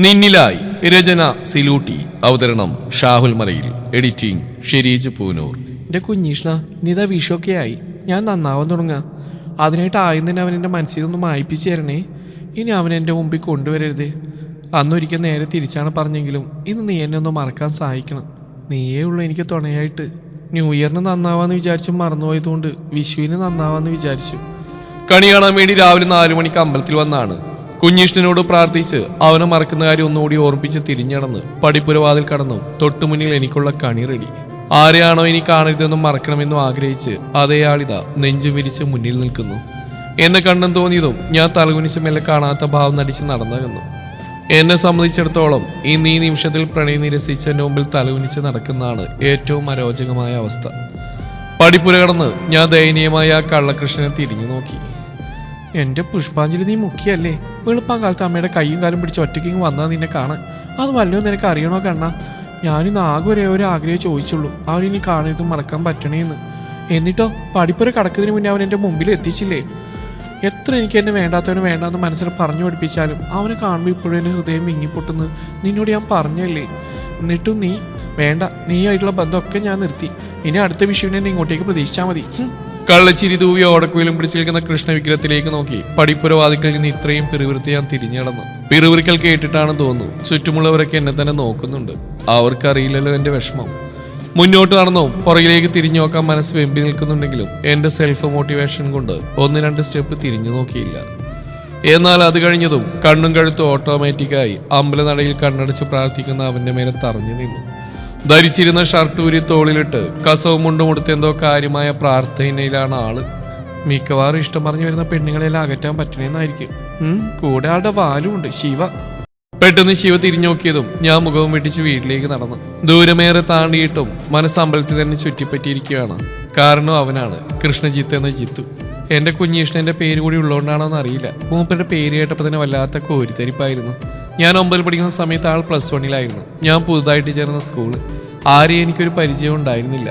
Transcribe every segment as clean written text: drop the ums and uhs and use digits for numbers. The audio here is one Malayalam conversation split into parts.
നിന്നിലായി രചന സിലൂട്ടി, അവതരണം ഷാഹുൽ മലയിൽ, എഡിറ്റിംഗ് ഷെരീജ് പൂനൂർ. എൻ്റെ കുഞ്ഞീഷ്ണ, ഇനിതാ വിഷൊക്കെ ആയി, ഞാൻ നന്നാവാൻ തുടങ്ങാം. അതിനായിട്ട് ആദ്യം തന്നെ അവൻ എൻ്റെ മനസ്സിൽ നിന്ന് മായ്പ്പിച്ച് തരണേ. ഇനി അവൻ എൻ്റെ മുമ്പിൽ കൊണ്ടുവരരുത്. അന്നൊരിക്കൽ നേരെ തിരിച്ചാണ് പറഞ്ഞെങ്കിലും ഇന്ന് നീ എന്നെ ഒന്ന് മറക്കാൻ സഹായിക്കണം. നീയേ ഉള്ളൂ എനിക്ക് തുണയായിട്ട്. ന്യൂ ഇയറിന് നന്നാവാന്ന് വിചാരിച്ച് മറന്നുപോയതുകൊണ്ട് വിഷുവിന് നന്നാവാന്ന് വിചാരിച്ചു. കണി കാണാൻ വേണ്ടി രാവിലെ 4 മണിക്ക് അമ്പലത്തിൽ വന്നാണ്. കുഞ്ഞീഷ്ണനോട് പ്രാർത്ഥിച്ച് അവനെ മറക്കുന്ന കാര്യം ഒന്നുകൂടി ഓർമ്മിച്ച് തിരിഞ്ഞടന്ന് പടിപ്പുരവാതിൽ കടന്നു തൊട്ടുമുന്നിൽ എനിക്കുള്ള കണി റെഡി. ആരെയാണോ ഇനി കാണരുതെന്നും മറക്കണമെന്നും ആഗ്രഹിച്ച് അതേയാളിതാ നെഞ്ചു വിരിച്ച് മുന്നിൽ നിൽക്കുന്നു. എന്നെ കണ്ടെന്ന് തോന്നിയതും ഞാൻ തലകുനിച്ച് മെല്ലെ കാണാത്ത ഭാവം നടിച്ച് നടന്നകന്നു. എന്നെ സംബന്ധിച്ചിടത്തോളം ഈ നിമിഷത്തിൽ പ്രണയം നിരസിച്ച് എൻ്റെ മുമ്പിൽ തലകുനിച്ച് നടക്കുന്നതാണ് ഏറ്റവും അരോചകമായ അവസ്ഥ. പടിപ്പുര കടന്ന് ഞാൻ ദയനീയമായ ആ കള്ളകൃഷ്ണനെ തിരിഞ്ഞു നോക്കി. എൻ്റെ പുഷ്പാഞ്ജലി നീ മുഖ്യല്ലേ? വെളുപ്പാൻ കാലത്ത് അമ്മയുടെ കൈയും കാലും പിടിച്ച് ഒറ്റയ്ക്ക് വന്നാൽ നിന്നെ കാണാൻ. അത് വല്ലതും നിനക്ക് അറിയണോ കണ്ണാ? ഞാനിന്ന് ആകെ ഒരു ആഗ്രഹം ചോദിച്ചുള്ളൂ, അവനിനി കാണരുതും മറക്കാൻ പറ്റണേന്ന്. എന്നിട്ടോ പടിപ്പുര കടക്കുന്നതിന് മുന്നേ അവൻ എൻ്റെ മുമ്പിൽ എത്തിച്ചില്ലേ? എത്ര എനിക്ക് എന്നെ വേണ്ടാത്തവന് വേണ്ടാന്ന് മനസ്സിൽ പറഞ്ഞു പഠിപ്പിച്ചാലും അവനെ കാണുമ്പോൾ ഇപ്പോഴും എൻ്റെ ഹൃദയം വിങ്ങിപ്പൊട്ടുന്നു. നിന്നോട് ഞാൻ പറഞ്ഞല്ലേ? എന്നിട്ടും നീ വേണ്ട. നീയായിട്ടുള്ള ബന്ധമൊക്കെ ഞാൻ നിർത്തി. ഇനി അടുത്ത വിഷുവിനെ എന്നെ ഇങ്ങോട്ടേക്ക് പ്രതീക്ഷിച്ചാൽ മതി. കള്ളച്ചിരി തൂവി ഓടക്കുയിലും പിടിച്ചു നിൽക്കുന്ന കൃഷ്ണ വിഗ്രഹത്തിലേക്ക് നോക്കി പടിപ്പുരവാതിക്കൽ നിന്ന് ഇത്രയും പിറുവിറുത്തി ഞാൻ തിരിഞ്ഞടന്നു. പിറുവിറുക്കൽ കേട്ടിട്ടാണെന്ന് തോന്നുന്നു ചുറ്റുമുള്ളവരൊക്കെ എന്നെ തന്നെ നോക്കുന്നുണ്ട്. അവർക്കറിയില്ലല്ലോ എന്റെ വിഷമം. മുന്നോട്ട് നടന്നു പുറകിലേക്ക് തിരിഞ്ഞു നോക്കാൻ മനസ്സ് വെമ്പി നിൽക്കുന്നുണ്ടെങ്കിലും എന്റെ സെൽഫ് മോട്ടിവേഷൻ കൊണ്ട് 1-2 സ്റ്റെപ്പ് തിരിഞ്ഞു നോക്കിയില്ല. എന്നാൽ അത് കഴിഞ്ഞതും കണ്ണും കഴുത്തും ഓട്ടോമാറ്റിക്കായി അമ്പലനടയിൽ കണ്ണടച്ച് പ്രാർത്ഥിക്കുന്ന അവന്റെ മേലെ തറഞ്ഞു നിന്നു. ധരിച്ചിരുന്ന ഷർട്ട് ഊരി തോളിലിട്ട് കസവും മുണ്ടും കൊടുത്ത് എന്തോ കാര്യമായ പ്രാർത്ഥനയിലാണ് ആള്. മിക്കവാറും ഇഷ്ടം പറഞ്ഞു വരുന്ന പെണ്ണുങ്ങളെല്ലാം അകറ്റാൻ പറ്റണേന്നായിരിക്കും. കൂടെ ആളുടെ വാലും ഉണ്ട്, ശിവ. പെട്ടെന്ന് ശിവ തിരിഞ്ഞു നോക്കിയതും ഞാൻ മുഖവും വെട്ടിച്ച് വീട്ടിലേക്ക് നടന്നു. ദൂരമേറെ താണ്ടിയിട്ടും മനസ്സമ്പലത്തിൽ തന്നെ ചുറ്റിപ്പറ്റിയിരിക്കുകയാണ്. കാരണം അവനാണ് കൃഷ്ണജിത്ത് എന്ന ജിത്തു. എന്റെ കുഞ്ഞീഷ്ണന്റെ പേര് കൂടി ഉള്ളതുകൊണ്ടാണോന്ന് അറിയില്ല, മൂപ്പരുടെ പേര് കേട്ടപ്പോൾ തന്നെ വല്ലാത്ത കോരിത്തരിപ്പായിരുന്നു. ഞാൻ 9 പഠിക്കുന്ന സമയത്ത് ആൾ +1-ലായിരുന്നു. ഞാൻ പുതുതായിട്ട് ചേർന്ന സ്കൂള്. ആരെയും എനിക്കൊരു പരിചയം ഉണ്ടായിരുന്നില്ല.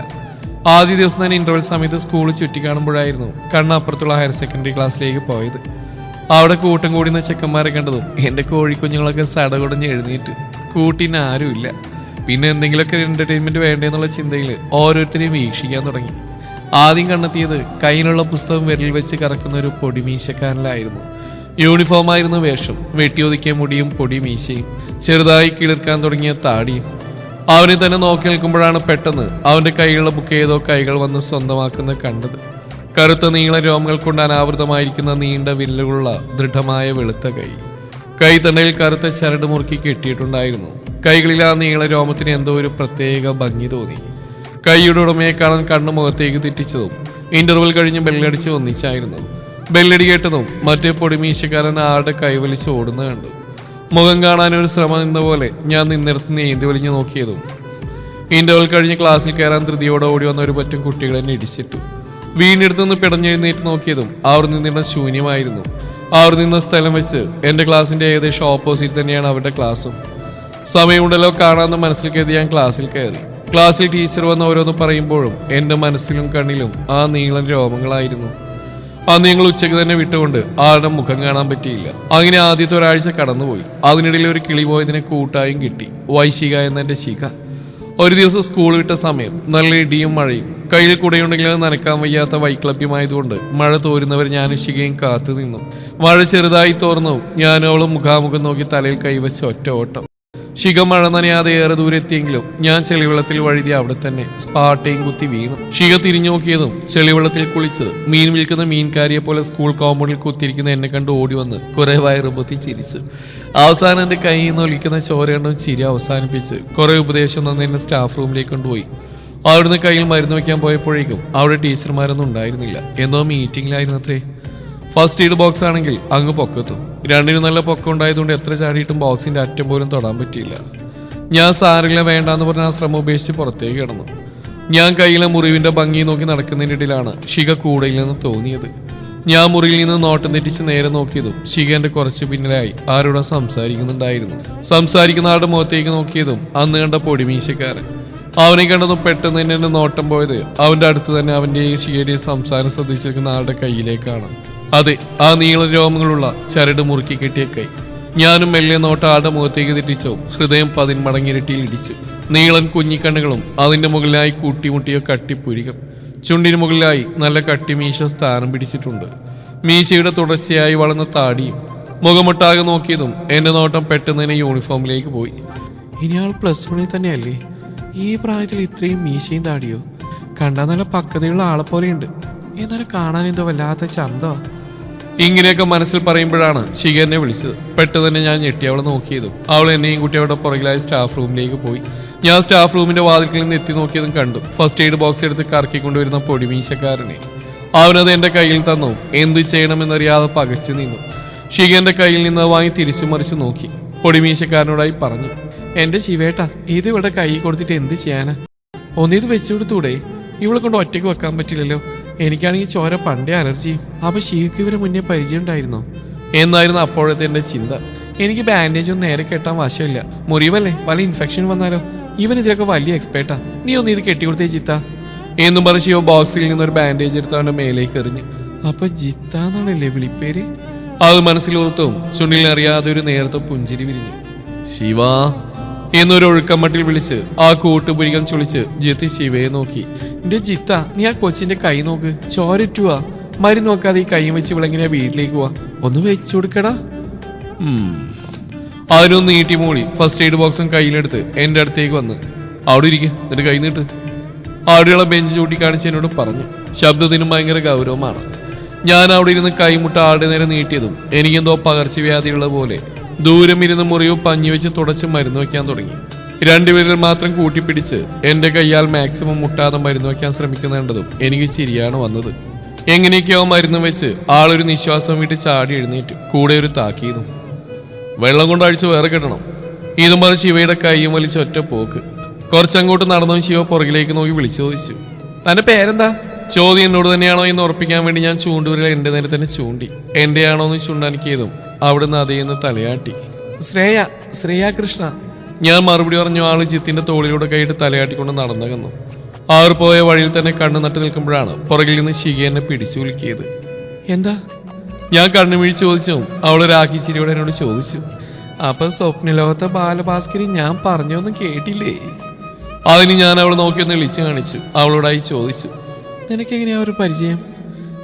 ആദ്യ ദിവസം തന്നെ ഇന്റർവെൽ സമയത്ത് സ്കൂൾ ചുറ്റിക്കാണുമ്പോഴായിരുന്നു കണ്ണപ്പുറത്തുള്ള ഹയർ സെക്കൻഡറി ക്ലാസ്സിലേക്ക് പോയത്. അവിടെ കൂട്ടം കൂടുന്ന ചെക്കന്മാരെ കണ്ടതും എൻ്റെ കോഴിക്കുഞ്ഞുങ്ങളൊക്കെ സടകുടഞ്ഞ് എഴുന്നേറ്റ്. കൂട്ടിന് ആരുമില്ല. പിന്നെ എന്തെങ്കിലുമൊക്കെ എൻ്റർടൈൻമെൻറ്റ് വേണ്ടേന്നുള്ള ചിന്തയിൽ ഓരോരുത്തരെയും വീക്ഷിക്കാൻ തുടങ്ങി. ആദ്യം കണ്ടെത്തിയത് കയ്യിലുള്ള പുസ്തകം വിരലിൽ വെച്ച് കറക്കുന്ന ഒരു പൊടിമീശക്കാരനായിരുന്നു. യൂണിഫോമായിരുന്നു വേഷം. വെട്ടിയൊതുക്കിയ മുടിയും പൊടി മീശയും ചെറുതായി കിളിർക്കാൻ തുടങ്ങിയ താടിയും. അവനെ തന്നെ നോക്കി നിൽക്കുമ്പോഴാണ് പെട്ടെന്ന് അവന്റെ കൈയിലുള്ള ബുക്ക് ഏതോ കൈകൾ വന്ന് സ്വന്തമാക്കുന്ന കണ്ടത്. കറുത്ത നീള രോമങ്ങൾ കൊണ്ട് അനാവൃതമായിരിക്കുന്ന നീണ്ട വിരലുകളുള്ള ദൃഢമായ വെളുത്ത കൈ തണ്ടയിൽ കറുത്ത ചരട് മുറുക്കി കെട്ടിയിട്ടുണ്ടായിരുന്നു. കൈകളിൽ ആ നീള രോമത്തിന് എന്തോ ഒരു പ്രത്യേക ഭംഗി തോന്നി. കൈയുടെ ഉടമയെ കാണാൻ കണ്ണു മുഖത്തേക്ക് തെറ്റിച്ചതും ഇന്റർവെൽ കഴിഞ്ഞ് ബെല്ലടിച്ച് ഒന്നിച്ചായിരുന്നു. ബെല്ലടി കേട്ടതും മറ്റേ പൊടിമീശക്കാരൻ ആളുടെ കൈവലിച്ച് ഓടുന്ന കണ്ടു. മുഖം കാണാനൊരു ശ്രമം നിന്ന പോലെ ഞാൻ നിന്നിടത്ത് നീന്തി വലിഞ്ഞു നോക്കിയതും ഇന്റർവെൽ കഴിഞ്ഞ് ക്ലാസ്സിൽ കയറാൻ ധൃതിയോടെ ഓടി വന്ന ഒരു പറ്റും കുട്ടികൾ എന്നെ ഇടിച്ചിട്ടു. വീണ്ടെടുത്തുനിന്ന് പിടഞ്ഞെഴുന്നേറ്റ് നോക്കിയതും അവർ നിന്നിടം ശൂന്യമായിരുന്നു. അവർ നിന്ന സ്ഥലം വെച്ച് എൻ്റെ ക്ലാസ്സിൻ്റെ ഏകദേശം ഓപ്പോസിറ്റ് തന്നെയാണ് അവരുടെ ക്ലാസ്സും. സമയമുണ്ടല്ലോ കാണാമെന്ന് മനസ്സിൽ കരുതി ഞാൻ ക്ലാസ്സിൽ കയറി. ക്ലാസ്സിൽ ടീച്ചർ വന്ന് ഓരോന്ന് പറയുമ്പോഴും എൻ്റെ മനസ്സിലും കണ്ണിലും ആ നീളൻ രോമങ്ങളായിരുന്നു. അന്ന് ഞങ്ങൾ ഉച്ചയ്ക്ക് തന്നെ വിട്ടുകൊണ്ട് ആളുടെ മുഖം കാണാൻ പറ്റിയില്ല. അങ്ങനെ ആദ്യത്തെ ഒരാഴ്ച കടന്നുപോയി. അതിനിടയിൽ ഒരു കിളി പോയതിനെ കൂട്ടായും കിട്ടി, വൈശിക എന്ന എൻ്റെ ശിഖ. ഒരു ദിവസം സ്കൂൾ വിട്ട സമയം, നല്ല ഇടിയും മഴയും. കയ്യിൽ കൂടെയുണ്ടെങ്കിൽ അത് നനക്കാൻ വയ്യാത്ത വൈക്ലഭ്യമായതുകൊണ്ട് മഴ തോരുന്നവർ ഞാനും ശിഖയും കാത്തു നിന്നു. മഴ ചെറുതായി തോർന്നു. ഞാനവളും മുഖാമുഖം നോക്കി തലയിൽ കൈവച്ച് ഒറ്റ ഓട്ടം. ശിഖ മഴ നനയാതെ ഏറെ ദൂരെ എത്തിയെങ്കിലും ഞാൻ ചെളിവെള്ളത്തിൽ വഴുതി അവിടെ തന്നെ സ്പാട്ടയും കുത്തി വീണു. ശിഖ തിരിഞ്ഞു നോക്കിയതും ചെളിവെള്ളത്തിൽ കുളിച്ച് മീൻ വിൽക്കുന്ന മീൻകാരിയെ പോലെ സ്കൂൾ കോമ്പൗണ്ടിൽ കുത്തിയിരിക്കുന്ന എന്നെ കണ്ട് ഓടി വന്ന് കുറെ വയറുമ്പത്തി ചിരിച്ചു. അവസാനം എൻ്റെ കയ്യിൽ നിന്ന് ഒലിക്കുന്ന ചോര കണ്ടും ചിരി അവസാനിപ്പിച്ച് കുറെ ഉപദേശം തന്ന് എന്നെ സ്റ്റാഫ് റൂമിലേക്ക് കൊണ്ടുപോയി. അവിടുന്ന് കയ്യിൽ മരുന്ന് വയ്ക്കാൻ പോയപ്പോഴേക്കും അവിടെ ടീച്ചർമാരൊന്നും ഉണ്ടായിരുന്നില്ല. എന്തോ മീറ്റിംഗിലായിരുന്നു അത്രേ. ഫസ്റ്റ് എയ്ഡ് ബോക്സ് ആണെങ്കിൽ അങ്ങ് പൊക്കത്തും. രണ്ടിനും നല്ല പൊക്കം ഉണ്ടായതുകൊണ്ട് എത്ര ചാടിയിട്ടും ബോക്സിന്റെ അറ്റം പോലും തൊടാൻ പറ്റിയില്ല. ഞാൻ സാരില്ല വേണ്ടാന്ന് പറഞ്ഞ ആ ശ്രമം ഉപേക്ഷിച്ച് പുറത്തേക്ക് കിടന്നു. ഞാൻ കയ്യിലെ മുറിവിന്റെ ഭംഗി നോക്കി നടക്കുന്നതിനിടയിലാണ് ശിഖ കൂടെയില്ലെന്ന് തോന്നിയത്. ഞാൻ മുറിയിൽ നിന്ന് നോട്ടം തെറ്റിച്ച് നേരെ നോക്കിയതും ശിഖ എന്റെ കുറച്ച് പിന്നിലായി ആരോടും സംസാരിക്കുന്നുണ്ടായിരുന്നു. സംസാരിക്കുന്ന ആളുടെ മുഖത്തേക്ക് നോക്കിയതും അന്ന് കണ്ട പൊടിമീശക്കാരൻ. അവനെ കണ്ടതും പെട്ടെന്ന് തന്നെ എന്റെ നോട്ടം പോയത് അവന്റെ അടുത്ത് തന്നെ അവന്റെയും ശിഖയുടെയും സംസാരം ശ്രദ്ധിച്ചിരിക്കുന്ന ആളുടെ കയ്യിലേക്കാണ്. അതെ, ആ നീള രോമങ്ങളുള്ള ചരട് മുറുക്കി കെട്ടിയ കൈ. ഞാനും മെല്ലെ നോട്ട ആളുടെ മുഖത്തേക്ക് തെറ്റിച്ചോ ഹൃദയം 10 മടങ്ങിരട്ടിയിൽ ഇടിച്ചു. നീളൻ കുഞ്ഞിക്കണ്ണുകളും അതിന്റെ മുകളിലായി കൂട്ടിമുട്ടിയ കട്ടിപ്പുരികം. ചുണ്ടിന് മുകളിലായി നല്ല കട്ടിമീശ സ്ഥാനം പിടിച്ചിട്ടുണ്ട്. മീശയുടെ തുടർച്ചയായി വളർന്ന താടിയും. മുഖമൊട്ടാകെ നോക്കിയതും എന്റെ നോട്ടം പെട്ടെന്ന് തന്നെ യൂണിഫോമിലേക്ക് പോയി. ഇനി ആൾ +1 തന്നെയല്ലേ? ഈ പ്രായത്തിൽ ഇത്രയും മീശയും താടിയോ? കണ്ടാൽ നല്ല പക്വതയുള്ള ആളെ പോലെയുണ്ട്. എന്നാലും കാണാൻ എന്തോ വല്ലാത്ത ചന്തോ. ഇങ്ങനെയൊക്കെ മനസ്സിൽ പറയുമ്പോഴാണ് ശിഖ എന്നെ വിളിച്ചത്. പെട്ടെന്ന് തന്നെ ഞാൻ ഞെട്ടി അവളെ നോക്കിയതും അവൾ എന്നെയും കുട്ടി അവിടെ പുറകിലായി സ്റ്റാഫ് റൂമിലേക്ക് പോയി. ഞാൻ സ്റ്റാഫ് റൂമിന്റെ വാതിൽക്കിൽ നിന്ന് എത്തി നോക്കിയതും കണ്ടു ഫസ്റ്റ് എയ്ഡ് ബോക്സ് എടുത്ത് കറക്കിക്കൊണ്ടുവരുന്ന പൊടിമീശക്കാരനെ. അവനത് എന്റെ കയ്യിൽ തന്നു. എന്ത് ചെയ്യണമെന്നറിയാതെ പകച്ചു നിന്നു. ശിഖ എന്റെ കയ്യിൽ നിന്ന് വാങ്ങി തിരിച്ചു മറിച്ച് നോക്കി പൊടിമീശക്കാരനോടായി പറഞ്ഞു, എന്റെ ശിവേട്ടാ, ഇത് ഇവിടെ കൈ കൊടുത്തിട്ട് എന്ത് ചെയ്യാനാ? ഒന്നിത് വെച്ചു കൊടുത്തൂടെ? ഇവളെ കൊണ്ട് ഒറ്റയ്ക്ക് വെക്കാൻ പറ്റില്ലല്ലോ. എനിക്കാണെങ്കിൽ ചോര പണ്ടേ അലർജിയും. അപ്പൊ ഷീക്ക് ഇവരെ മുന്നേ പരിചയം ഉണ്ടായിരുന്നോ എന്നായിരുന്നു അപ്പോഴത്തെ എന്റെ ചിന്ത. എനിക്ക് ബാൻഡേജ് ഒന്നും നേരെ കെട്ടാൻ വശമില്ല. മുറിവല്ലേ, വല്ല ഇൻഫെക്ഷൻ വന്നാലോ? ഇവൻ ഇതിലൊക്കെ വലിയ എക്സ്പേർട്ടാ. നീ ഒന്ന് ഇത് കെട്ടിക്കൊടുത്തേ ജിത്ത എന്നും പറഞ്ഞ് ശിവ ബോക്സിൽ നിന്നൊരു ബാൻഡേജ് എടുത്ത് അവന്റെ മേലേക്ക് എറിഞ്ഞു. അപ്പൊ ജിത്ത എന്നാണല്ലേ വിളിപ്പേര്? അത് മനസ്സിലോർത്തും ചുണ്ടിൽ അറിയാതെ ഒരു നേരത്തെ പുഞ്ചിരി വിരിഞ്ഞു. ശിവ എന്നൊരു ഒഴുക്കമ്മട്ടിൽ വിളിച്ച് ആ കൂട്ടുപുരികം ചുളിച്ച് ജിത്തി ശിവയെ നോക്കി. എന്റെ ജിത്ത, നീ ആ കൊച്ചിന്റെ കൈ നോക്ക്, ചോരറ്റുവാ. മരുന്ന് നോക്കാതെ ഈ കൈ വെച്ച് ഇവളെങ്ങനെയാ വീട്ടിലേക്ക് പോവാ? ഒന്ന് വെച്ചു കൊടുക്കടാ. അതിനൊന്ന് നീട്ടി മൂടി ഫസ്റ്റ് എയ്ഡ് ബോക്സും കയ്യിലെടുത്ത് എന്റെ അടുത്തേക്ക് വന്ന്, അവിടെ ഇരിക്കുക, എന്നിട്ട് കൈ നീട്ട്. അവിടെയുള്ള ബെഞ്ച് ചൂണ്ടിക്കാണിച്ച് എന്നോട് പറഞ്ഞു. ശബ്ദത്തിനും ഭയങ്കര ഗൗരവമാണ്. ഞാൻ അവിടെ ഇരുന്ന് കൈമുട്ട ആളുടെ നേരെ നീട്ടിയതും എനിക്കെന്തോ പകർച്ചവ്യാധിയുള്ള പോലെ ദൂരം ഇരുന്ന് മുറിവ് പഞ്ഞി വെച്ച് തുടച്ച് മരുന്ന് വയ്ക്കാൻ തുടങ്ങി. രണ്ടുപേരിൽ മാത്രം കൂട്ടിപ്പിടിച്ച് എന്റെ കയ്യാൽ മാക്സിമം മുട്ടാതെ മരുന്ന് വയ്ക്കാൻ ശ്രമിക്കുന്നുണ്ടതും എനിക്ക് ചിരിയാണ് വന്നത്. എങ്ങനെയൊക്കെയോ മരുന്ന് വെച്ച് ആളൊരു നിശ്വാസം വിട്ട് ചാടി എഴുന്നേറ്റു. കൂടെ ഒരു താക്കീതും, വെള്ളം കൊണ്ട് അഴിച്ച് വേറെ കെട്ടണം. ഇതും പറഞ്ഞ് ശിവയുടെ കൈയും വലിച്ച് ഒറ്റ പോക്ക്. കുറച്ചങ്ങോട്ട് നടന്നു ശിവ പുറകിലേക്ക് നോക്കി വിളിച്ചു ചോദിച്ചു, തന്റെ പേരെന്താ? ചോദ്യം എന്നോട് തന്നെയാണോ എന്ന് ഉറപ്പിക്കാൻ വേണ്ടി ഞാൻ ചൂണ്ടുവിരൽ എന്റെ നേരെ തന്നെ ചൂണ്ടി. എന്റെ ആണോ എന്ന് ചൂണ്ടാനിക്കിയതും അവിടുന്ന് അതേന്ന് തലയാട്ടി. ശ്രേയ കൃഷ്ണ. ഞാൻ മറുപടി പറഞ്ഞു. ആള് ജിത്തിന്റെ തോളിലൂടെ കൈയിട്ട് തലയാട്ടിക്കൊണ്ട് നടന്നകന്നു. അവർ പോയ വഴിയിൽ തന്നെ കണ്ണു നട്ട് നിൽക്കുമ്പോഴാണ് പുറകിൽ നിന്ന് ശിഖ എന്നെ പിടിച്ചു വിളിക്കിയത്. എന്താ? ഞാൻ കണ്ണു വീഴ്ച ചോദിച്ചു. അവളൊരു ആക്കി ചിരിയോടെ എന്നോട് ചോദിച്ചു, അപ്പൊ സ്വപ്നലോകത്തെ ബാലഭാസ്കരി ഞാൻ പറഞ്ഞൊന്നും കേട്ടില്ലേ? അതിന് ഞാൻ അവൾ നോക്കിയൊന്ന് വിളിച്ചു കാണിച്ചു. അവളോടായി ചോദിച്ചു, നിനക്കെങ്ങനെയാ ഒരു പരിചയം?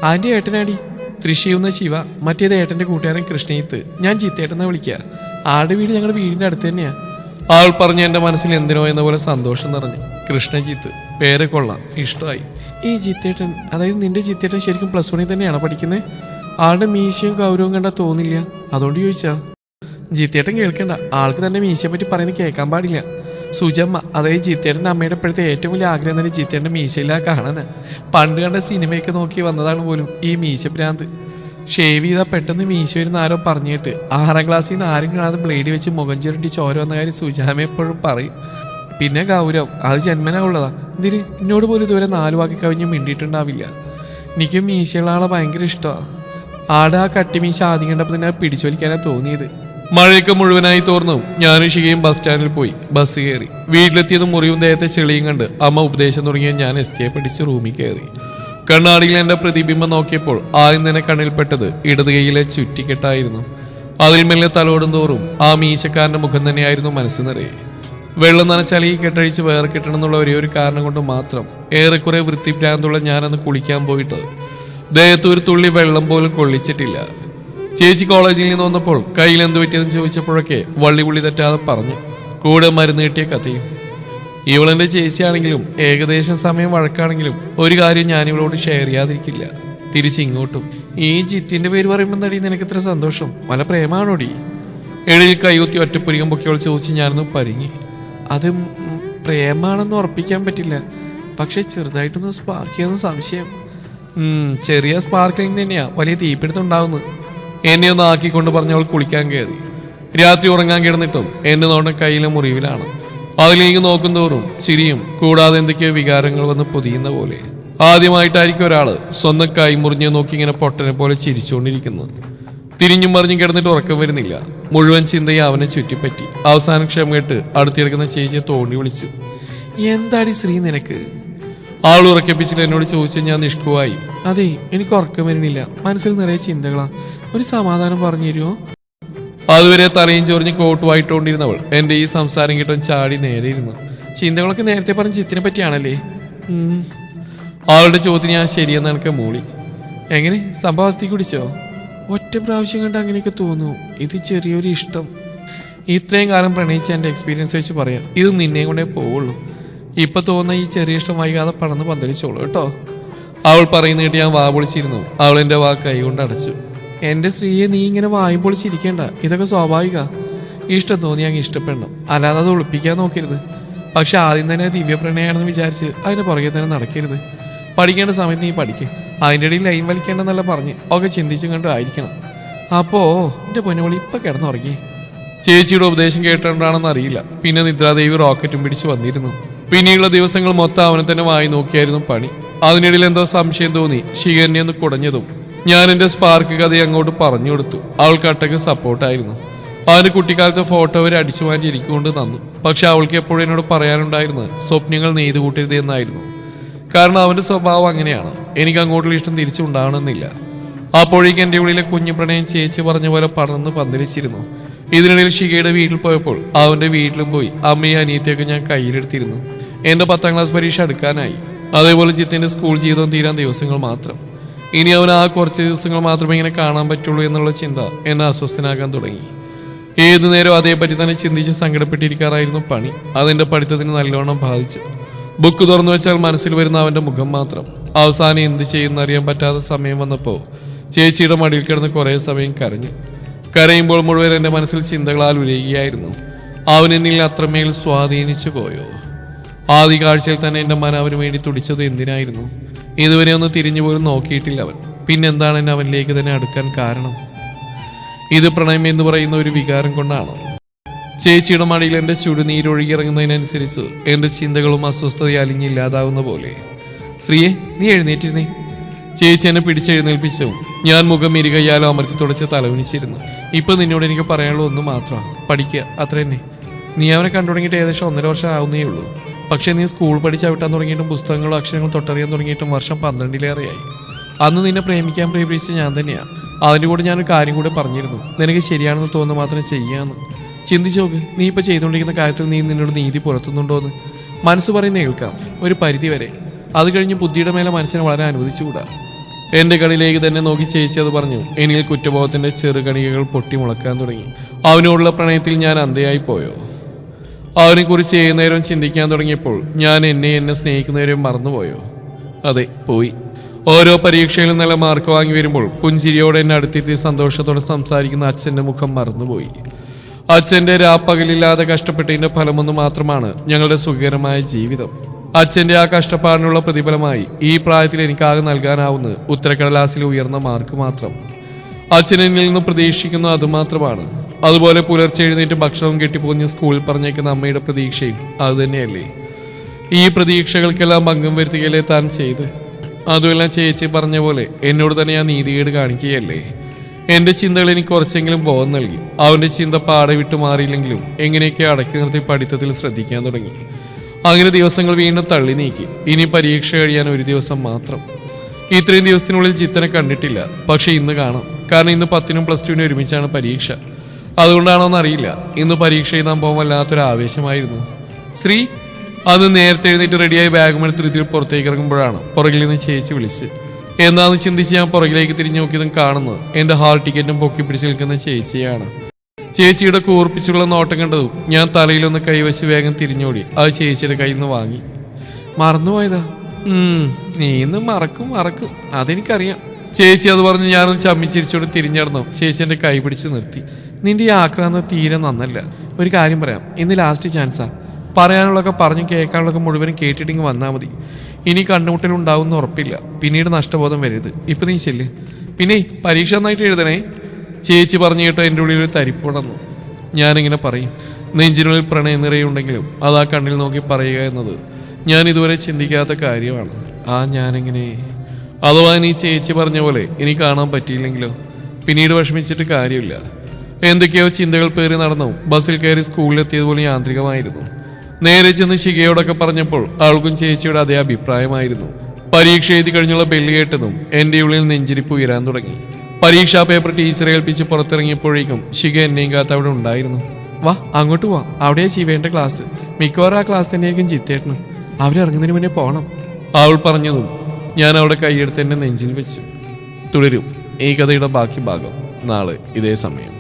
ആന്റെ ഏട്ടനാടി, തൃശ്ശൂർന്ന ശിവ. മറ്റേത് ഏട്ടന്റെ കൂട്ടുകാരൻ കൃഷ്ണയത്ത്. ഞാൻ ജിത്തേട്ടെന്നാ വിളിക്കുക. ആളുടെ വീട് ഞങ്ങളുടെ വീടിന്റെ അടുത്ത് തന്നെയാ. ആൾ പറഞ്ഞ എന്റെ മനസ്സിൽ എന്തിനോ എന്ന പോലെ സന്തോഷം നിറഞ്ഞു. കൃഷ്ണജിത്ത്, പേരെ കൊള്ളാം, ഇഷ്ടമായി. ഈ ജിത്തേട്ടൻ, അതായത് നിന്റെ ജിത്തേട്ടൻ ശരിക്കും +1 തന്നെയാണോ പഠിക്കുന്നത്? ആളുടെ മീശയും ഗൗരവം കണ്ടാ തോന്നില്ല, അതുകൊണ്ട് ചോദിച്ചാ. ജിത്തേട്ടൻ കേൾക്കണ്ട, ആൾക്ക് തന്നെ മീശയെ പറ്റി പറയുന്നത് കേൾക്കാൻ പാടില്ല. സുജമ്മ, അതായത് ജിത്തേട്ടൻ്റെ അമ്മയുടെ ഇപ്പോഴത്തെ ഏറ്റവും വലിയ ആഗ്രഹം തന്നെ ജിത്തേട്ടൻ്റെ മീശയിലാ കാണാൻ. പണ്ട് കണ്ട സിനിമയൊക്കെ നോക്കി വന്നതാണ് പോലും ഈ മീശ ഭ്രാന്ത്. ഷേവ് ചെയ്താൽ പെട്ടെന്ന് മീശ വരുന്ന ആരോ പറഞ്ഞിട്ട് 6ാം ക്ലാസ്സിൽ നിന്ന് ആരും കാണാതെ ബ്ലേഡ് വെച്ച് മുഖം ചുരുട്ടി ചോര വന്ന കാര്യം സുജാമ എപ്പോഴും പറയും. പിന്നെ ഗൗരവം, അത് ജന്മനാ ഉള്ളതാ. ഇതിന് എന്നോട് പോലും ഇതുവരെ 4 വാക്കി കവിഞ്ഞ് മിണ്ടിയിട്ടുണ്ടാവില്ല. എനിക്ക് മീശയുള്ള ആളെ ഭയങ്കര ഇഷ്ടമാണ്. ആടെ ആ കട്ടിമീശ ആദ്യം കണ്ടപ്പോൾ തന്നെ പിടിച്ചു വലിക്കാനാണ് തോന്നിയത്. മഴയൊക്കെ മുഴുവനായി തോർന്നു. ഞാനും ശിഖയും ബസ് സ്റ്റാൻഡിൽ പോയി ബസ് കയറി. വീട്ടിലെത്തിയതും മുറിവും ദേഹത്തെ ചെളിയും കണ്ട് അമ്മ ഉപദേശം തുടങ്ങിയ ഞാൻ എസ്കേപ്പ് അടിച്ച് റൂമിൽ കയറി. കണ്ണാടിയിൽ എന്റെ പ്രതിബിംബം നോക്കിയപ്പോൾ ആദ്യം തന്നെ കണ്ണിൽപ്പെട്ടത് ഇടത് കൈയിലെ ചുറ്റിക്കെട്ടായിരുന്നു. അതിൽ മെല്ലെ തലോടും തോറും ആ മീശക്കാരന്റെ മുഖം തന്നെയായിരുന്നു മനസ്സ് നിറയെ. വെള്ളം നനച്ചാൽ ഈ കെട്ടഴിച്ച് വേറെ കിട്ടണം എന്നുള്ള ഒരേ ഒരു കാരണം കൊണ്ട് മാത്രം ഏറെക്കുറെ വൃത്തിഭ്രാന്തുള്ള ഞാനന്ന് കുളിക്കാൻ പോയിട്ട് ദേഹത്ത് ഒരു തുള്ളി വെള്ളം പോലും കൊള്ളിച്ചിട്ടില്ല. ചേച്ചി കോളേജിൽ നിന്ന് വന്നപ്പോൾ കയ്യിൽ എന്ത് പറ്റിയെന്ന് ചോദിച്ചപ്പോഴൊക്കെ വള്ളി തെറ്റാതെ പറഞ്ഞു. കൂടെ മരുന്ന് കിട്ടിയ കഥയും. ഇവളെന്റെ ചേച്ചിയാണെങ്കിലും ഏകദേശം സമയം വഴക്കാണെങ്കിലും ഒരു കാര്യം ഞാൻ ഇവളോട് ഷെയർ ചെയ്യാതിരിക്കില്ല. തിരിച്ചിങ്ങോട്ടും. ഈ ജിത്തിന്റെ പേര് പറയുമ്പോൾ തടി നിനക്ക് ഇത്ര സന്തോഷം? വല്ല പ്രേമാണോടി? എളിയിൽ കൈകുത്തി ഒറ്റപ്പുരികം പൊക്കിയോൾ ചോദിച്ച് ഞാനൊന്ന് പരിങ്ങി. അത് പ്രേമാണെന്ന് ഉറപ്പിക്കാൻ പറ്റില്ല, പക്ഷെ ചെറുതായിട്ടൊന്ന് സ്പാർക്ക് ചെയ്യുന്ന സംശയം. ചെറിയ സ്പാർക്കിങ് തന്നെയാ വലിയ തീപിടുത്തുണ്ടാവുന്നത്. എന്നെ ഒന്ന് ആക്കിക്കൊണ്ട് പറഞ്ഞവൾ കുളിക്കാൻ കയറി. രാത്രി ഉറങ്ങാൻ കിടന്നിട്ടും എന്നെ നോട്ടം കയ്യിലെ മുറിവിലാണ്. അതിലേക്ക് നോക്കും തോറും ചിരിയും കൂടാതെ എന്തൊക്കെയോ വികാരങ്ങൾ വന്ന് പൊതിയുന്ന പോലെ. ആദ്യമായിട്ടായിരിക്കും ഒരാള് സ്വന്തം കൈ മുറിഞ്ഞ് നോക്കി ഇങ്ങനെ പൊട്ടനെ പോലെ ചിരിച്ചുകൊണ്ടിരിക്കുന്നത്. തിരിഞ്ഞും മറിഞ്ഞും കിടന്നിട്ട് ഉറക്കം വരുന്നില്ല. മുഴുവൻ ചിന്തയും അവനെ ചുറ്റിപ്പറ്റി. അവസാനം ക്ഷമ കേട്ട് അടുത്തിരിക്കുന്ന ചേച്ചിയെ തോണ്ടി വിളിച്ചു. എന്താടി ശ്രീ നിനക്ക്? ആൾ ഉറക്കപ്പിച്ചിട്ട് എന്നോട് ചോദിച്ചു. ഞാൻ നിഷ്കുവായി. അതെ, എനിക്ക് ഉറക്കം വരുന്നില്ല. മനസ്സിൽ നിറയെ ചിന്തകളാ. ഒരു സമാധാനം പറഞ്ഞു തരുമോ? അതുവരെ തലയും ചൊറിഞ്ഞ് കോട്ട് വായിട്ടോണ്ടിരുന്നവൾ എന്റെ ഈ സംസാരം കിട്ടാൻ ചാടി നേരെ ഇരുന്നു. ചിന്തകളൊക്കെ നേരത്തെ പറഞ്ഞ ചിത്തിനെ പറ്റിയാണല്ലേ? അവളുടെ ചോദ്യത്തിന് ഞാൻ ശരിയെന്ന് എനിക്ക് മൂളി. എങ്ങനെ സംഭവസ്ഥി കുടിച്ചോ? ഒറ്റ പ്രാവശ്യം കണ്ട് അങ്ങനെയൊക്കെ തോന്നുന്നു. ഇത് ചെറിയൊരു ഇഷ്ടം. ഇത്രയും കാലം പ്രണയിച്ച എൻ്റെ എക്സ്പീരിയൻസ് വെച്ച് പറയാം, ഇത് നിന്നെ കൊണ്ടേ പോവുള്ളൂ. ഇപ്പൊ തോന്നുന്ന ഈ ചെറിയ ഇഷ്ടം വൈകാതെ പടന്ന് പന്തലിച്ചോളൂ കേട്ടോ. അവൾ പറയുന്ന കേട്ട് ഞാൻ വാ പൊളിച്ചിരുന്നു. അവൾ എൻ്റെ വാ കൈ കൊണ്ട് അടച്ചു. എൻ്റെ സ്ത്രീയെ നീ ഇങ്ങനെ വായും പൊളിച്ചിരിക്കേണ്ട. ഇതൊക്കെ സ്വാഭാവിക. ഇഷ്ടം തോന്നി അങ്ങ് ഇഷ്ടപ്പെടണം, അല്ലാതെ അത് ഒളിപ്പിക്കാൻ നോക്കരുത്. പക്ഷെ ആദ്യം തന്നെ ദിവ്യപ്രണയാണെന്ന് വിചാരിച്ച് അതിന് പുറകെ തന്നെ നടക്കരുത്. പഠിക്കേണ്ട സമയത്ത് നീ പഠിക്കും. അതിൻ്റെ ഇടയിൽ ലൈൻ വലിക്കേണ്ടെന്നല്ല പറഞ്ഞ് ഒക്കെ ചിന്തിച്ചും കണ്ടും ആയിരിക്കണം. അപ്പോ എൻ്റെ പൊന്നുമോളി ഇപ്പൊ കിടന്നുറങ്ങി. ചേച്ചിയുടെ ഉപദേശം കേട്ടിട്ടുണ്ടാണെന്ന് അറിയില്ല. പിന്നെ നിദ്രാദേവി റോക്കറ്റും പിടിച്ച് വന്നിരുന്നു. പിന്നെയുള്ള ദിവസങ്ങൾ മൊത്തം അവനെ തന്നെ വായി നോക്കിയായിരുന്നു പണി. അതിനിടയിൽ എന്തോ സംശയം തോന്നി. ശിഖരനെ ഒന്ന് കുടഞ്ഞതും ഞാൻ എൻ്റെ സ്പാർക്ക് കഥയെ അങ്ങോട്ട് പറഞ്ഞു കൊടുത്തു. അവൾക്ക് അട്ടക്ക് സപ്പോർട്ടായിരുന്നു. അവൻ്റെ കുട്ടിക്കാലത്തെ ഫോട്ടോ വരെ അടിച്ചു മാറ്റി എനിക്കൊണ്ട് തന്നു. പക്ഷെ അവൾക്ക് എപ്പോഴും എന്നോട് പറയാനുണ്ടായിരുന്നത് സ്വപ്നങ്ങൾ നെയ്തു കൂട്ടരുത് എന്നായിരുന്നു. കാരണം അവൻ്റെ സ്വഭാവം അങ്ങനെയാണ്. എനിക്ക് അങ്ങോട്ടുള്ള ഇഷ്ടം തിരിച്ചുണ്ടാവണമെന്നില്ല. അപ്പോഴേക്ക് എൻ്റെ ഉള്ളിലെ കുഞ്ഞു പ്രണയം ചേച്ചി പറഞ്ഞ പോലെ പടർന്ന് പന്തലിച്ചിരുന്നു. ഇതിനിടയിൽ ഷികയുടെ വീട്ടിൽ പോയപ്പോൾ അവൻ്റെ വീട്ടിലും പോയി അമ്മയും അനിയത്തിയൊക്കെ ഞാൻ കയ്യിലെടുത്തിരുന്നു. എൻ്റെ 10ാം ക്ലാസ് പരീക്ഷ അടുക്കാനായി. അതേപോലെ ജിത്തിൻ്റെ സ്കൂൾ ജീവിതം തീരാൻ ദിവസങ്ങൾ മാത്രം. ഇനി അവൻ ആ കുറച്ച് ദിവസങ്ങൾ മാത്രമേ ഇങ്ങനെ കാണാൻ പറ്റുള്ളൂ എന്നുള്ള ചിന്ത എന്നെ അസ്വസ്ഥനാക്കാൻ തുടങ്ങി. ഏതു നേരം അതേപറ്റി തന്നെ ചിന്തിച്ച് സങ്കടപ്പെട്ടിരിക്കാറായിരുന്നു പണി. അതെൻ്റെ പഠിത്തത്തിന് നല്ലോണം ബാധിച്ചു. ബുക്ക് തുറന്നു വെച്ചാൽ മനസ്സിൽ വരുന്ന അവൻ്റെ മുഖം മാത്രം. അവസാനം എന്ത് ചെയ്യുന്ന അറിയാൻ പറ്റാത്ത സമയം വന്നപ്പോൾ ചേച്ചിയുടെ മടിയിൽ കിടന്ന് കുറേ സമയം കരഞ്ഞു. കരയുമ്പോൾ മുഴുവൻ എൻ്റെ മനസ്സിൽ ചിന്തകളാൽ ഉലയുകയായിരുന്നു. അവൻ എന്നിൽ അത്രമേൽ സ്വാധീനിച്ചു പോയോ? ആദ്യ കാഴ്ചയിൽ തന്നെ എൻ്റെ മനം അവന് വേണ്ടി തുടിച്ചത് എന്തിനായിരുന്നു? ഇതുവരെ ഒന്ന് തിരിഞ്ഞു പോലും നോക്കിയിട്ടില്ല അവൻ. പിന്നെന്താണ് എന്നെ അവനിലേക്ക് തന്നെ അടുക്കാൻ കാരണം? ഇത് പ്രണയം എന്ന് പറയുന്ന ഒരു വികാരം കൊണ്ടാണോ? ചേച്ചിയുടെ മടിയിൽ എൻ്റെ ചുടുനീരൊഴുകിയിറങ്ങുന്നതിനനുസരിച്ച് എൻ്റെ ചിന്തകളും അസ്വസ്ഥതയെ അലിഞ്ഞില്ലാതാവുന്ന പോലെ. ശ്രീയെ, നീ എഴുന്നേറ്റിരുന്നേ. ചേച്ചി എന്നെ പിടിച്ചെഴുന്നേൽപ്പിച്ചു. ഞാൻ മുഖം ഇരുകയ്യാലോ അമർത്തി തുടച്ച് തലവനിച്ചിരുന്നു. ഇപ്പൊ നിന്നോട് എനിക്ക് പറയാനുള്ള ഒന്ന് മാത്രമാണ്, പഠിക്കുക, അത്ര തന്നെ. നീ അവനെ കണ്ടു തുടങ്ങിയിട്ട് ഏകദേശം 1.5 വർഷം ആവുന്നേ ഉള്ളൂ. പക്ഷെ നീ സ്കൂൾ പഠിച്ച് വിട്ടാൻ തുടങ്ങിയിട്ടും പുസ്തകങ്ങളും അക്ഷരങ്ങളും തൊട്ടറിയാൻ തുടങ്ങിയിട്ടും വർഷം 12ലേറെയായി. അന്ന് നിന്നെ പ്രേമിക്കാൻ പ്രേരിപ്പിച്ച ഞാൻ തന്നെയാണ്. അതിൻ്റെ കൂടെ ഞാനൊരു കാര്യം കൂടെ പറഞ്ഞിരുന്നു, നിനക്ക് ശരിയാണെന്ന് തോന്നുന്നു മാത്രം ചെയ്യാമെന്ന്. ചിന്തിച്ചു നോക്ക്, നീ ഇപ്പോൾ ചെയ്തുകൊണ്ടിരിക്കുന്ന കാര്യത്തിൽ നീ നിന്നോട് നീതി പുറത്തുന്നുണ്ടോയെന്ന്. മനസ്സ് പറയുന്ന കേൾക്കാം ഒരു പരിധി വരെ. അത് കഴിഞ്ഞ് ബുദ്ധിയുടെ മേലെ മനസ്സിനെ വളരാൻ അനുവദിച്ചുകൂടാ. എൻ്റെ കണിലേക്ക് തന്നെ നോക്കി ചേച്ചി അത് പറഞ്ഞു. എന്നിൽ കുറ്റബോധത്തിൻ്റെ ചെറുകണികകൾ പൊട്ടി മുളക്കാൻ തുടങ്ങി. അവനോടുള്ള പ്രണയത്തിൽ ഞാൻ അന്ധയായി പോയോ? അവനെക്കുറിച്ച് ഏത് നേരം ചിന്തിക്കാൻ തുടങ്ങിയപ്പോൾ ഞാൻ എന്നെ സ്നേഹിക്കുന്നവരെയും മറന്നുപോയോ? അതെ, പോയി. ഓരോ പരീക്ഷയിലും നല്ല മാർക്ക് വാങ്ങി വരുമ്പോൾ പുഞ്ചിരിയോടെ എന്നെ അടുത്തെത്തി സന്തോഷത്തോടെ സംസാരിക്കുന്ന അച്ഛൻ്റെ മുഖം മറന്നുപോയി. അച്ഛൻ്റെ രാപ്പകലില്ലാതെ കഷ്ടപ്പെട്ടതിൻ്റെ ഫലമൊന്നു മാത്രമാണ് ഞങ്ങളുടെ സുഖകരമായ ജീവിതം. അച്ഛൻ്റെ ആ കഷ്ടപ്പാടിനുള്ള പ്രതിഫലമായി ഈ പ്രായത്തിൽ എനിക്കാകെ നൽകാനാവുന്നത് ഉത്തരക്കടലാസിലെ ഉയർന്ന മാർക്ക് മാത്രം. അച്ഛൻ എന്നിൽ നിന്ന് പ്രതീക്ഷിക്കുന്നു അതുമാത്രമാണ്. അതുപോലെ പുലർച്ചെ എഴുന്നേറ്റ് ഭക്ഷണവും കെട്ടിപ്പോഞ്ഞ് സ്കൂളിൽ പറഞ്ഞേക്കുന്ന അമ്മയുടെ പ്രതീക്ഷയും അതുതന്നെയല്ലേ. ഈ പ്രതീക്ഷകൾക്കെല്ലാം ഭംഗം വരുത്തുകയല്ലേ താൻ ചെയ്ത്. അതുമെല്ലാം ചേച്ചി പറഞ്ഞ പോലെ എന്നോട് തന്നെ ഞാൻ നീതികേട് കാണിക്കുകയല്ലേ. എൻ്റെ ചിന്തകൾ എനിക്ക് കുറച്ചെങ്കിലും ബോധം നൽകി. അവൻ്റെ ചിന്ത പാടെ വിട്ടു മാറിയില്ലെങ്കിലും എങ്ങനെയൊക്കെ അടക്കി നിർത്തി പഠിത്തത്തിൽ ശ്രദ്ധിക്കാൻ തുടങ്ങി. അങ്ങനെ ദിവസങ്ങൾ വീണ്ടും തള്ളി നീക്കി. ഇനി പരീക്ഷ കഴിയാൻ ഒരു ദിവസം മാത്രം. ഇത്രയും ദിവസത്തിനുള്ളിൽ ജിത്തനെ കണ്ടിട്ടില്ല. പക്ഷെ ഇന്ന് കാണാം. കാരണം ഇന്ന് 10നും +2 നും ഒരുമിച്ചാണ് പരീക്ഷ. അതുകൊണ്ടാണോന്ന് അറിയില്ല, ഇന്ന് പരീക്ഷ എഴുതാൻ പോകാൻ വല്ലാത്തൊരു ആവേശമായിരുന്നു. ശ്രീ, അത് നേരത്തെ എഴുന്നേറ്റ് റെഡിയായി ബാഗുമെടുത്ത് രീതിയിൽ പുറത്തേക്ക് ഇറങ്ങുമ്പോഴാണ് പുറകിൽ നിന്ന് ചേച്ചി വിളിച്ച്. എന്താണെന്ന് ചിന്തിച്ച് ഞാൻ പുറകിലേക്ക് തിരിഞ്ഞു നോക്കിയതും കാണുന്നത് എൻ്റെ ഹാൾ ടിക്കറ്റും പൊക്കി പിടിച്ച് നിൽക്കുന്ന ചേച്ചിയാണ്. ചേച്ചിയുടെ കൂർപ്പിച്ചുള്ള നോട്ടം കണ്ടതും ഞാൻ തലയിലൊന്ന് കൈവച്ച് വേഗം തിരിഞ്ഞോടി അത് ചേച്ചിയുടെ കയ്യിൽ നിന്ന് വാങ്ങി. മറന്നുപോയതാ? നീ ഇന്ന് മറക്കും അതെനിക്കറിയാം. ചേച്ചി അത് പറഞ്ഞ് ഞാനൊന്ന് ചമ്മിച്ചിരിച്ചോട് തിരിഞ്ഞിടന്നു. ചേച്ചി എൻ്റെ കൈ പിടിച്ച് നിർത്തി. നിന്റെ ഈ ആക്രാന്തം തീരെ നന്നല്ല. ഒരു കാര്യം പറയാം, ഇന്ന് ലാസ്റ്റ് ചാൻസാ. പറയാനുള്ളതൊക്കെ പറഞ്ഞു കേൾക്കാനുള്ളതൊക്കെ മുഴുവനും കേട്ടിട്ടിങ്ങ് വന്നാൽ മതി. ഇനി കണ്ടുമുട്ടലുണ്ടാവും എന്ന് ഉറപ്പില്ല. പിന്നീട് നഷ്ടബോധം വരരുത്. ഇപ്പം നീ ചെല്ല്. പിന്നെ പരീക്ഷ നന്നായിട്ട് എഴുതണേ. ചേച്ചി പറഞ്ഞു കേട്ടോ എൻ്റെ ഉള്ളിൽ ഒരു തരിപ്പുടന്നു. ഞാനിങ്ങനെ പറയും, നെഞ്ചിനുള്ളിൽ പ്രണയം നിറയുണ്ടെങ്കിലും അത് ആ കണ്ണിൽ നോക്കി പറയുക എന്നത് ഞാൻ ഇതുവരെ ചിന്തിക്കാത്ത കാര്യമാണ്. ഞാനെങ്ങനെ, അഥവാ നീ ചേച്ചി പറഞ്ഞ പോലെ ഇനി കാണാൻ പറ്റിയില്ലെങ്കിലോ? പിന്നീട് വിഷമിച്ചിട്ട് കാര്യമില്ല. എന്തൊക്കെയോ ചിന്തകൾ പേറി നടന്നു. ബസ്സിൽ കയറി സ്കൂളിലെത്തിയതുപോലെ യാന്ത്രികമായിരുന്നു. നേരെ ചെന്ന് ശിഖയോടൊക്കെ പറഞ്ഞപ്പോൾ അവൾക്കും ചേച്ചിയുടെ അതേ അഭിപ്രായമായിരുന്നു. പരീക്ഷ എഴുതി കഴിഞ്ഞുള്ള ബെല്ല് കേട്ടതും എൻ്റെ ഉള്ളിൽ നെഞ്ചിരിപ്പ് ഉയരാൻ തുടങ്ങി. പരീക്ഷാ പേപ്പർ ടീച്ചറെ ഏൽപ്പിച്ച് പുറത്തിറങ്ങിയപ്പോഴേക്കും ശിഖ എന്നെയും കാത്ത് അവിടെ ഉണ്ടായിരുന്നു. വാ അങ്ങോട്ട് പോവാം, അവിടെയാ ശിവേന്റെ ക്ലാസ്. മിക്കവാറും ആ ക്ലാസ് തന്നെയായിരിക്കും ചിത്തേട്ടനും. അവരിറങ്ങുന്നതിന് മുന്നേ പോകണം. അവൾ പറഞ്ഞതും ഞാൻ അവിടെ കൈയെടുത്ത് എന്നെ നെഞ്ചിൽ വെച്ചു. തുടരും ഈ കഥയുടെ ബാക്കി ഭാഗം നാളെ ഇതേ സമയം.